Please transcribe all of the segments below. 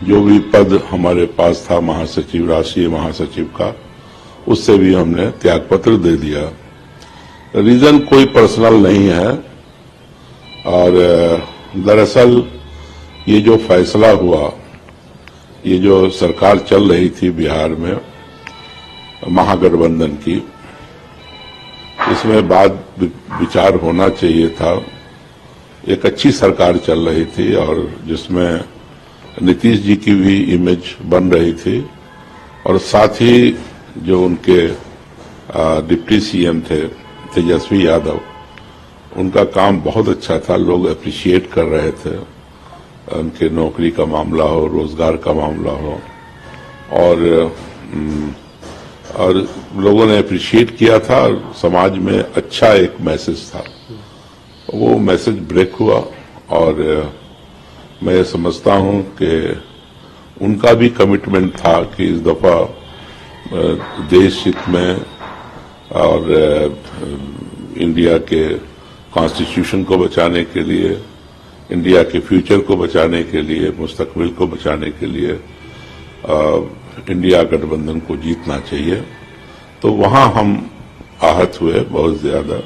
जो भी पद हमारे पास था महासचिव, राष्ट्रीय महासचिव का, उससे भी हमने त्यागपत्र दे दिया। रीजन कोई पर्सनल नहीं है और दरअसल ये जो फैसला हुआ, ये जो सरकार चल रही थी बिहार में महागठबंधन की, इसमें बात विचार होना चाहिए था। एक अच्छी सरकार चल रही थी और जिसमें नीतीश जी की भी इमेज बन रही थी और साथ ही जो उनके डिप्टी सीएम थे तेजस्वी यादव, उनका काम बहुत अच्छा था, लोग अप्रिशिएट कर रहे थे। उनके नौकरी का मामला हो, रोजगार का मामला हो, और लोगों ने अप्रिशिएट किया था और समाज में अच्छा एक मैसेज था। वो मैसेज ब्रेक हुआ और मैं समझता हूं कि उनका भी कमिटमेंट था कि इस दफा देश हित में और इंडिया के कॉन्स्टिट्यूशन को बचाने के लिए, इंडिया के फ्यूचर को बचाने के लिए, मुस्तकबिल को बचाने के लिए इंडिया गठबंधन को जीतना चाहिए। तो वहां हम आहत हुए बहुत ज्यादा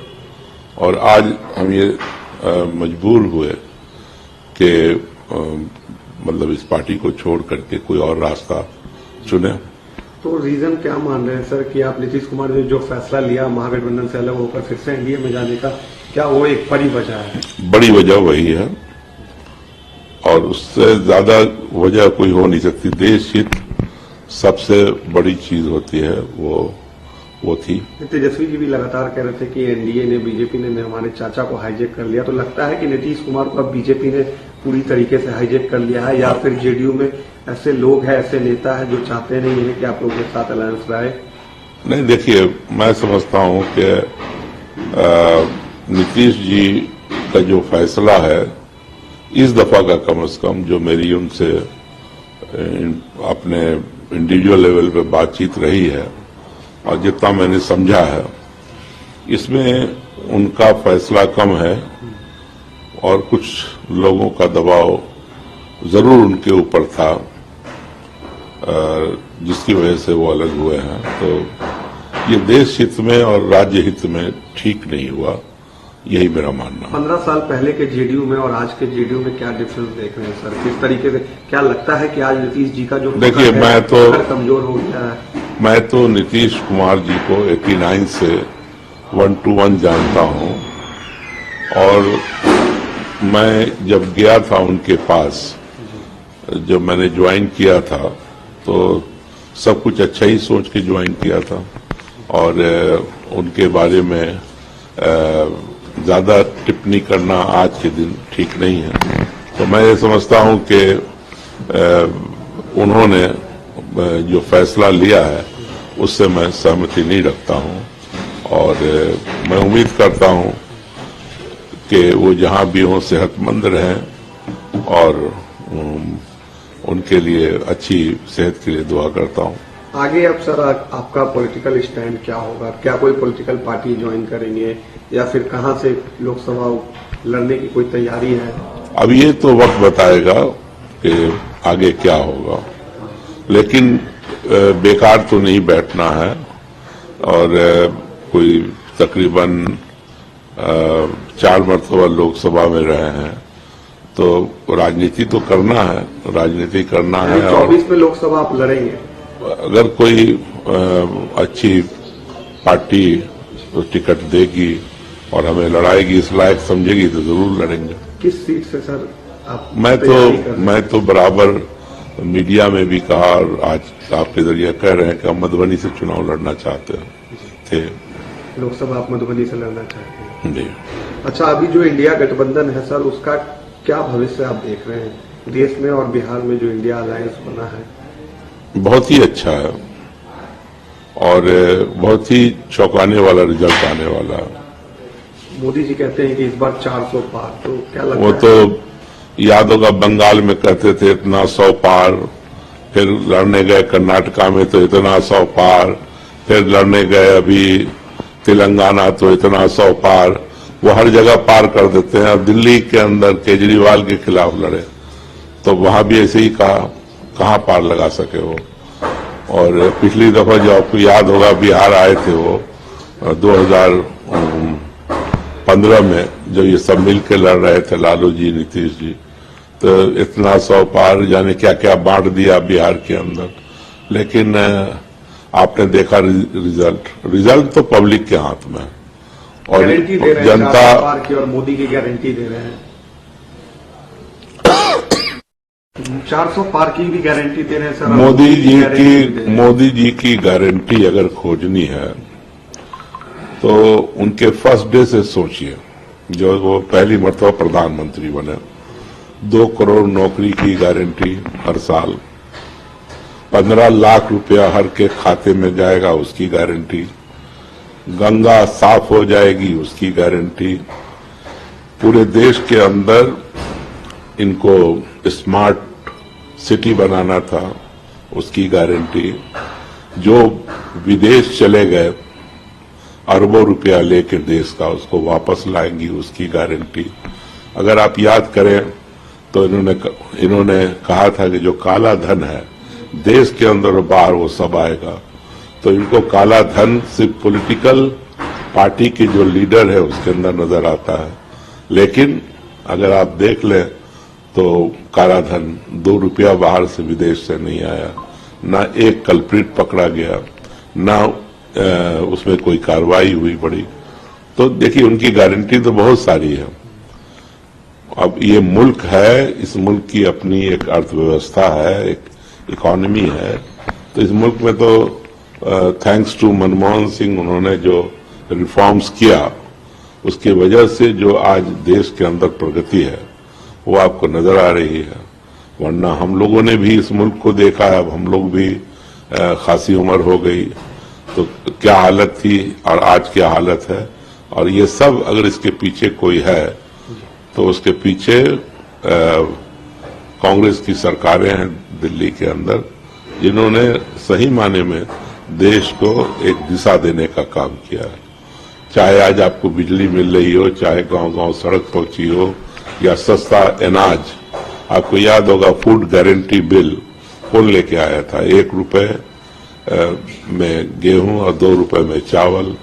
और आज हम ये मजबूर हुए कि मतलब इस पार्टी को छोड़ करके कोई और रास्ता चुने। तो रीजन क्या मान रहे हैं सर कि आप नीतीश कुमार ने जो फैसला लिया महागठबंधन से अलग होकर फिर से एनडीए में जाने का, क्या वो एक बड़ी वजह है? बड़ी वजह वही है और उससे ज्यादा वजह कोई हो नहीं सकती। देश हित सबसे बड़ी चीज होती है, वो थी। तेजस्वी जी भी लगातार कह रहे थे कि एनडीए ने, बीजेपी ने हमारे चाचा को हाईजैक कर लिया। तो लगता है कि नीतीश कुमार को अब बीजेपी ने पूरी तरीके से हाईजैक कर लिया है, या फिर जेडीयू में ऐसे लोग हैं, ऐसे नेता हैं जो चाहते नहीं है कि आप लोगों के साथ अलायंस रहे? नहीं, देखिए, मैं समझता हूं कि नीतीश जी का जो फैसला है इस दफा का, कम से कम जो मेरी उनसे अपने इंडिविजुअल लेवल पे बातचीत रही है और जितना मैंने समझा है, इसमें उनका फैसला कम है और कुछ लोगों का दबाव जरूर उनके ऊपर था जिसकी वजह से वो अलग हुए हैं। तो ये देश हित में और राज्य हित में ठीक नहीं हुआ, यही मेरा मानना है। 15 साल पहले के जेडीयू में और आज के जेडीयू में क्या डिफरेंस देख रहे हैं सर? किस तरीके से क्या लगता है कि आज नीतीश जी का जो देखिए, मैं तो कमजोर हो गया है? मैं तो नीतीश कुमार जी को 89 से 1 to 1 जानता हूं और मैं जब गया था उनके पास, जब मैंने ज्वाइन किया था तो सब कुछ अच्छा ही सोच के ज्वाइन किया था और उनके बारे में ज्यादा टिप्पणी करना आज के दिन ठीक नहीं है। तो मैं ये समझता हूं कि उन्होंने जो फैसला लिया है उससे मैं सहमति नहीं रखता हूं और मैं उम्मीद करता हूं कि वो जहां भी हों सेहतमंद रहें और उनके लिए अच्छी सेहत के लिए दुआ करता हूं। आगे अब सर आपका पॉलिटिकल स्टैंड क्या होगा? क्या कोई पॉलिटिकल पार्टी ज्वाइन करेंगे या फिर कहां से लोकसभा लड़ने की कोई तैयारी है? अब ये तो वक्त बताएगा कि आगे क्या होगा, लेकिन बेकार तो नहीं बैठना है और कोई तकरीबन 4 मरतबा लोकसभा में रहे हैं तो राजनीति तो करना है, राजनीति करना है। 24 में लोकसभा आप लड़ेंगे? अगर कोई अच्छी पार्टी तो टिकट देगी और हमें लड़ाएगी, इस लायक समझेगी तो जरूर लड़ेंगे। किस सीट से सर आप? मैं तो बराबर मीडिया में भी कहा और आज आपके जरिए कह रहे हैं कि हम मधुबनी से चुनाव लड़ना चाहते थे। लोकसभा आप मधुबनी से लड़ना चाहते हैं? जी। अच्छा, अभी जो इंडिया गठबंधन है सर, उसका क्या भविष्य आप देख रहे हैं देश में और बिहार में? जो इंडिया अलायंस बना है बहुत ही अच्छा है और बहुत ही चौंकाने वाला रिजल्ट आने वाला है। मोदी जी कहते हैं कि इस बार 400 पार, तो क्या लगता है? वो तो याद होगा, बंगाल में कहते थे इतना 100 पार, फिर लड़ने गए कर्नाटका में तो इतना 100 पार, फिर लड़ने गए अभी तेलंगाना तो इतना 100 पार। वो हर जगह पार कर देते हैं। अब दिल्ली के अंदर केजरीवाल के खिलाफ लड़े तो वहां भी ऐसे ही कहा कहां पार लगा सके वो। और पिछली दफा जो आपको याद होगा बिहार आए थे वो 2015 में, जब ये सब मिलकर लड़ रहे थे लालू जी नीतीश जी, तो इतना 100 पार जाने क्या क्या बांट दिया बिहार के अंदर। लेकिन आपने देखा रिजल्ट तो पब्लिक के हाथ में है और गारंटी दे रहे हैं जनता 400 पार की, और मोदी की गारंटी दे रहे हैं 400 पार की भी गारंटी दे रहे हैं सर। मोदी जी की गारंटी अगर खोजनी है तो उनके फर्स्ट डे से सोचिए, जो वो पहली मर्तबा प्रधानमंत्री बने, 2 करोड़ नौकरी की गारंटी हर साल, 15 लाख रुपया हर के खाते में जाएगा उसकी गारंटी, गंगा साफ हो जाएगी उसकी गारंटी, पूरे देश के अंदर इनको स्मार्ट सिटी बनाना था उसकी गारंटी, जो विदेश चले गए अरबों रुपया लेकर देश का उसको वापस लाएंगी उसकी गारंटी। अगर आप याद करें तो इन्होंने कहा था कि जो काला धन है देश के अंदर और बाहर वो सब आएगा। तो इनको काला धन सिर्फ पॉलिटिकल पार्टी के जो लीडर है उसके अंदर नजर आता है, लेकिन अगर आप देख लें तो काला धन 2 रुपया बाहर से विदेश से नहीं आया, ना एक कल्प्रिट पकड़ा गया, ना उसमें कोई कार्रवाई हुई बड़ी। तो देखिए उनकी गारंटी तो बहुत सारी है। अब ये मुल्क है, इस मुल्क की अपनी एक अर्थव्यवस्था है, एक इकोनॉमी है। तो इस मुल्क में तो थैंक्स टू मनमोहन सिंह उन्होंने जो रिफॉर्म्स किया उसकी वजह से जो आज देश के अंदर प्रगति है वो आपको नजर आ रही है। वरना हम लोगों ने भी इस मुल्क को देखा है, अब हम लोग भी खासी उम्र हो गई तो क्या हालत थी और आज क्या हालत है। और ये सब अगर इसके पीछे कोई है तो उसके पीछे कांग्रेस की सरकारें हैं दिल्ली के अंदर, जिन्होंने सही माने में देश को एक दिशा देने का काम किया है। चाहे आज आपको बिजली मिल रही हो, चाहे गांव-गांव सड़क पहुंची हो, या सस्ता अनाज। आपको याद होगा फूड गारंटी बिल कौन लेके आया था? 1 रुपए में गेहूं और 2 रुपए में चावल,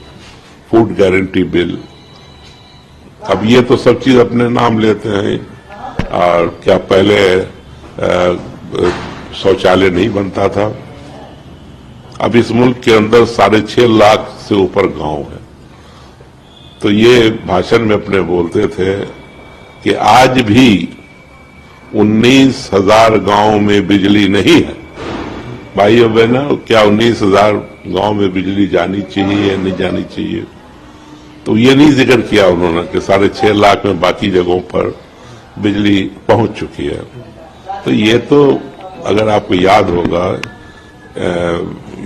फूड गारंटी बिल। अब ये तो सब चीज अपने नाम लेते हैं। और क्या पहले शौचालय नहीं बनता था? अब इस मुल्क के अंदर 6.5 लाख से ऊपर गांव है। तो ये भाषण में अपने बोलते थे कि आज भी 19,000 गांव में बिजली नहीं है। भाइयों बहनों, क्या 19,000 गांव में बिजली जानी चाहिए या नहीं जानी चाहिए? तो ये नहीं जिक्र किया उन्होंने कि 6.5 लाख में बाकी जगहों पर बिजली पहुंच चुकी है। तो ये तो अगर आपको याद होगा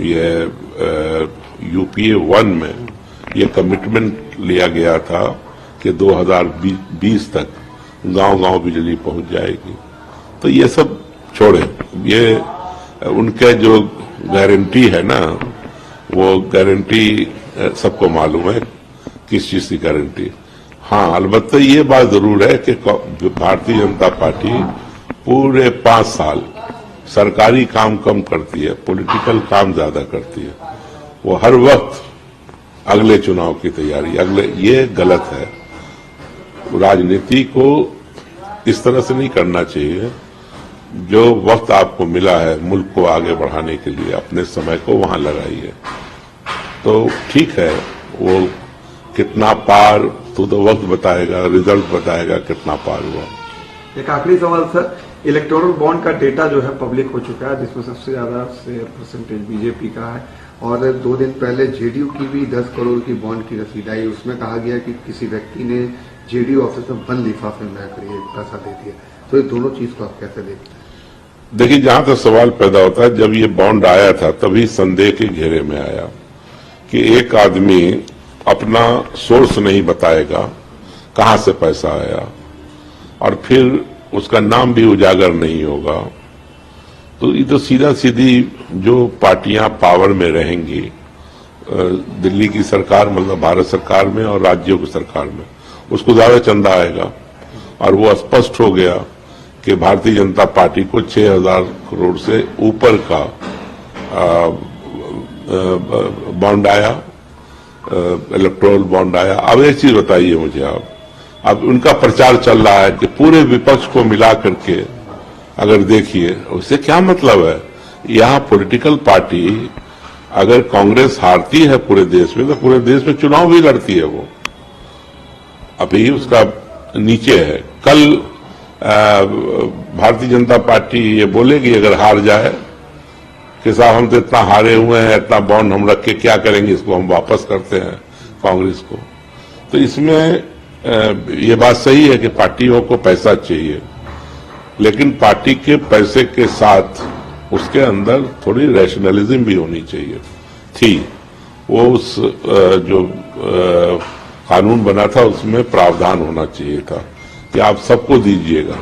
ये UPA 1 में ये कमिटमेंट लिया गया था कि 2020 तक गांव-गांव बिजली पहुंच जाएगी। तो ये सब छोड़े, ये उनके जो गारंटी है ना, वो गारंटी सबको मालूम है किस चीज की गारंटी। हाँ, अलबत्ता ये बात जरूर है कि भारतीय जनता पार्टी पूरे 5 साल सरकारी काम कम करती है, पॉलिटिकल काम ज्यादा करती है। वो हर वक्त अगले चुनाव की तैयारी, ये गलत है। राजनीति को इस तरह से नहीं करना चाहिए। जो वक्त आपको मिला है मुल्क को आगे बढ़ाने के लिए, अपने समय को वहां लगाइए। तो ठीक है, वो कितना पार तो वक्त बताएगा, रिजल्ट बताएगा कितना पार हुआ। एक आखिरी सवाल सर, इलेक्टोरल बॉन्ड का डेटा जो है पब्लिक हो चुका है, जिसमें सबसे ज्यादा परसेंटेज बीजेपी का है। और 2 दिन पहले जेडीयू की भी 10 करोड़ की बॉन्ड की रसीद आई। उसमें कहा गया कि किसी व्यक्ति ने जेडीयू ऑफिस में बंद लिफाफे में पैसा दे दिया। तो ये दोनों चीज को आप कैसे देखते हैं? देखिए, जहां तक सवाल पैदा होता है, जब ये बॉन्ड आया था तभी संदेह के घेरे में आया कि एक आदमी अपना सोर्स नहीं बताएगा कहां से पैसा आया, और फिर उसका नाम भी उजागर नहीं होगा। तो ये तो सीधा सीधी जो पार्टियां पावर में रहेंगी, दिल्ली की सरकार मतलब भारत सरकार में और राज्यों की सरकार में, उसको ज्यादा चंदा आएगा। और वो स्पष्ट हो गया कि भारतीय जनता पार्टी को 6,000 करोड़ से ऊपर का बॉन्ड आया, इलेक्टोरल बॉन्ड आया। अब एक चीज बताइए मुझे आप, अब उनका प्रचार चल रहा है कि पूरे विपक्ष को मिला करके अगर देखिए, उससे क्या मतलब है? यहाँ पॉलिटिकल पार्टी अगर कांग्रेस हारती है पूरे देश में, तो पूरे देश में चुनाव भी लड़ती है वो। अभी उसका नीचे है। कल भारतीय जनता पार्टी ये बोलेगी अगर हार जाए कि साहब हम तो इतना हारे हुए हैं, इतना बॉन्ड हम रख के क्या करेंगे, इसको हम वापस करते हैं कांग्रेस को। तो इसमें ये बात सही है कि पार्टियों को पैसा चाहिए, लेकिन पार्टी के पैसे के साथ उसके अंदर थोड़ी रैशनलिज्म भी होनी चाहिए थी। वो उस जो कानून बना था उसमें प्रावधान होना चाहिए था कि आप सबको दीजिएगा,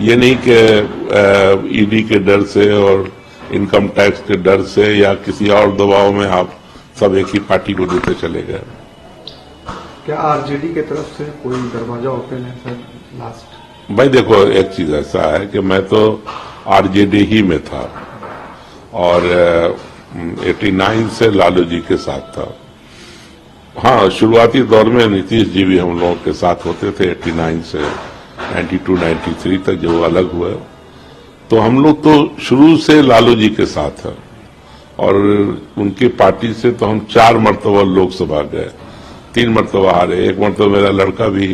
ये नहीं कि ईडी के डर से और इनकम टैक्स के डर से या किसी और दबाव में आप सब एक ही पार्टी को देते चले गए। क्या आरजेडी की तरफ से कोई दरवाजा ओपन है सर लास्ट? भाई देखो, एक चीज ऐसा है कि मैं तो आरजेडी ही में था और 89 से लालू जी के साथ था। हाँ, शुरुआती दौर में नीतीश जी भी हम लोगों के साथ होते थे 89 से 92-93 तक जो अलग हुए। तो हम लोग तो शुरू से लालू जी के साथ हैं और उनकी पार्टी से तो हम 4 मरतबा लोकसभा गए, 3 मरतबा हारे, 1 मरतबा मेरा लड़का भी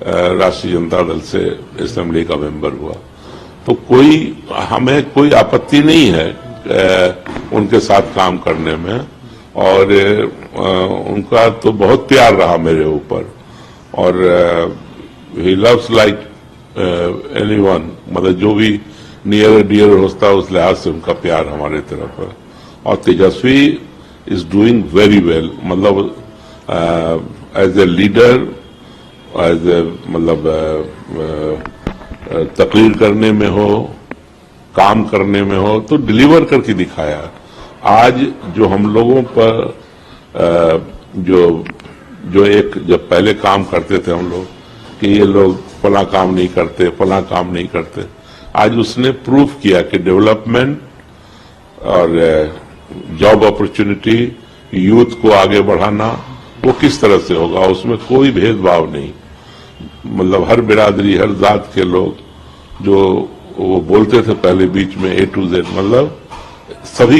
राष्ट्रीय जनता दल से असेंबली का मेंबर हुआ। तो हमें कोई आपत्ति नहीं है उनके साथ काम करने में, और उनका तो बहुत प्यार रहा मेरे ऊपर, और ही लव्स लाइक एनीवन, मतलब जो भी नियर डियर होता है उस लिहाज से उनका प्यार हमारे तरफ है। और Tejashwi is doing very well, मतलब as a leader, as a मतलब तकरीर करने में हो, काम करने में हो, तो डिलीवर करके दिखाया। आज जो हम लोगों पर जब पहले काम करते थे हम लोग कि ये लोग फला काम नहीं करते, फला काम नहीं करते, आज उसने प्रूफ किया कि डेवलपमेंट और जॉब अपॉर्चुनिटी, यूथ को आगे बढ़ाना, वो किस तरह से होगा, उसमें कोई भेदभाव नहीं। मतलब हर बिरादरी, हर जात के लोग, जो वो बोलते थे पहले बीच में A to Z, मतलब सभी